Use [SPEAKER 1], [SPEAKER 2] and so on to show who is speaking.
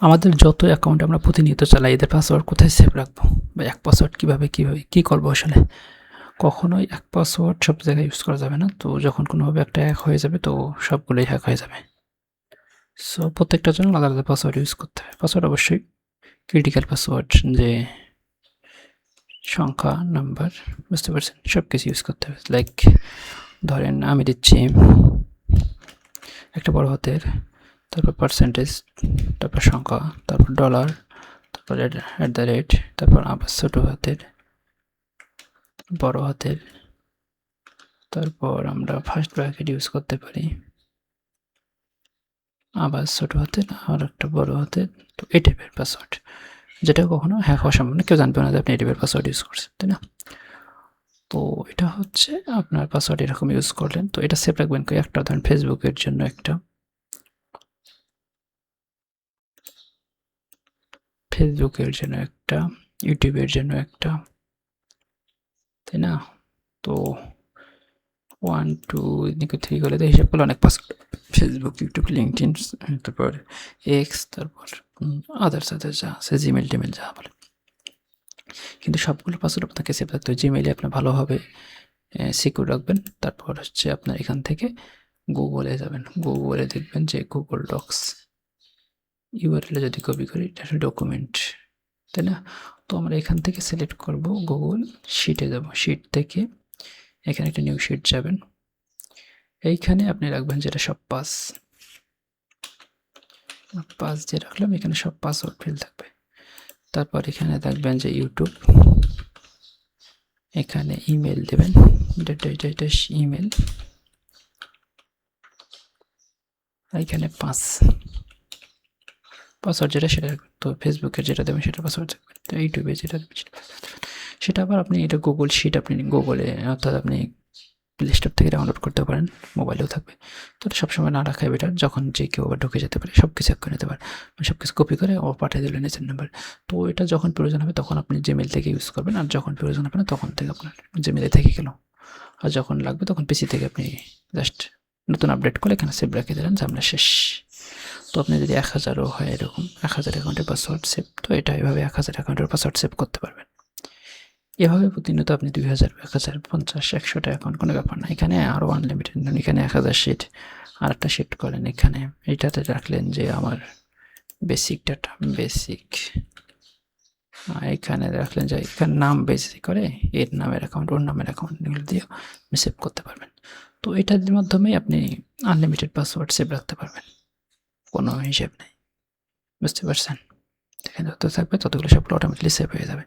[SPEAKER 1] আমাদের যত অ্যাকাউন্ট আমরা প্রতিনিয়ত চালাই, এদের পাসওয়ার্ড কোথায় সেভ রাখবো বা এক পাসওয়ার্ড কীভাবে কী করবো আসলে? কখনোই এক পাসওয়ার্ড সব জায়গায় ইউজ করা যাবে না। তো যখন কোনোভাবে একটা হ্যাক হয়ে যাবে, তো সবগুলোই হ্যাক হয়ে যাবে। সো প্রত্যেকটার জন্য আলাদা আলাদা পাসওয়ার্ড ইউজ করতে হবে। পাসওয়ার্ড অবশ্যই ক্রিটিক্যাল পাসওয়ার্ড, যে সংখ্যা, নাম্বার, বুঝতে পারছেন, সব কিছু ইউজ করতে হবে। লাইক ধরেন আমি দিচ্ছি একটা বড় হাতের, তারপর পার্সেন্টেজ, তারপর সংখ্যা, তারপর ডলার, তারপর @, তারপর আবার ছোটো হাতের, বড় হাতের, তারপর আমরা ফার্স্ট ব্র্যাকেট ইউজ করতে পারি, আবার ছোটো হাতের আর একটা বড় হাতের। তো এই টাইপের পাসওয়ার্ড, যেটা কখনো হ্যাক হওয়া সম্ভব না, কেউ জানবে না যে আপনি এই টাইপের পাসওয়ার্ড ইউজ করছেন, তাই না? তো এটা হচ্ছে আপনার পাসওয়ার্ড এরকম ইউজ করলেন। তো এটা সেভ রাখবেন একটা, ধরেন ফেসবুকের জন্য একটা, ইউটিউবের জন্য একটা, তাই না? তো 1 2 3 করে দিয়ে হিসাব করলে অনেক পাসওয়ার্ড, ফেসবুক, ইউটিউব, লিঙ্কডইন, তারপর এক্স, তারপর আদার্স যা আছে, জিমেল টিমেল যা বলে। কিন্তু সবগুলো পাসওয়ার্ড আপনাকে সেভ রাখতে হবে। জিমেইলে আপনি ভালোভাবে সিকিউর রাখবেন। তারপর হচ্ছে আপনার এখান থেকে গুগলে যাবেন, গুগলে দেখবেন যে গুগল ডক্স ইউআরএলে যদি কপি করি, এটা ডকুমেন্ট, তাই না? তো আমরা এখান থেকে সিলেক্ট করব, গুগল শিটে যাব, শিট থেকে এখানে একটা নিউ শিট যাবেন, এইখানে আপনি রাখবেন যেটা সব পাস যে রাখলাম, এখানে সব পাসওয়ার্ড ফিল থাকবে। তারপর এখানে দেখবেন যে ইউটিউব, এখানে ইমেল দেবেন, ইমেল, এখানে পাসওয়ার্ড যেটা সেটা রাখবেন। তো ফেসবুকের যেটা দেবেন সেটা পাসওয়ার্ড থাকবে, তো ইউটিউবে যেটা দেবেন সেটা আবার আপনি এটা গুগল শিট, আপনি গুগলে অর্থাৎ আপনি প্লে স্টোর থেকে ডাউনলোড করতে পারেন, মোবাইলেও থাকবে। তো এটা সবসময় না রাখাই বেটার, যখন যে কেউ আবার ঢুকে যেতে পারে, সব কিছু এক করে নিতে পারে, সব কিছু কপি করে ও পাঠিয়ে দিলেন নিজের নাম্বার। তো এটা যখন প্রয়োজন হবে তখন আপনি জিমেল থেকে ইউজ করবেন, আর যখন প্রয়োজন হবে না তখন থেকে আপনার জিমেলে থেকে গেল, আর যখন লাগবে তখন পিসি থেকে আপনি জাস্ট নতুন আপডেট করে এখানে সেভ রেখে দিলেন, ঝামেলা শেষ। তো আপনি যদি 1000ও হয়, এরকম 1000 অ্যাকাউন্টের পাসওয়ার্ড সেভ, তো এটা এভাবে 1000 অ্যাকাউন্টের পাসওয়ার্ড সেভ করতে পারবেন। এভাবে প্রতিনিয়ত আপনি 2000, 1000, 50, 100টা অ্যাকাউন্ট, কোনো ব্যাপার না। এখানে আরও আনলিমিটেড, এখানে 1000 শিট, আর একটা শিট করেন এখানে, এইটাতে রাখলেন যে আমার বেসিক ডাটা, এখানে রাখলেন যে এখানে নাম বেসিক করে, এর নামের অ্যাকাউন্ট, ওর নামের অ্যাকাউন্ট, এগুলো দিয়ে আপনি সেভ করতে পারবেন। তো এটার মাধ্যমেই আপনি আনলিমিটেড পাসওয়ার্ড সেভ রাখতে পারবেন, কোনো হিসেব নেই, বুঝতে পারছেন? এখানে যত থাকবে ততগুলো সবগুলো অটোমেটিকলি সেভ হয়ে যাবে।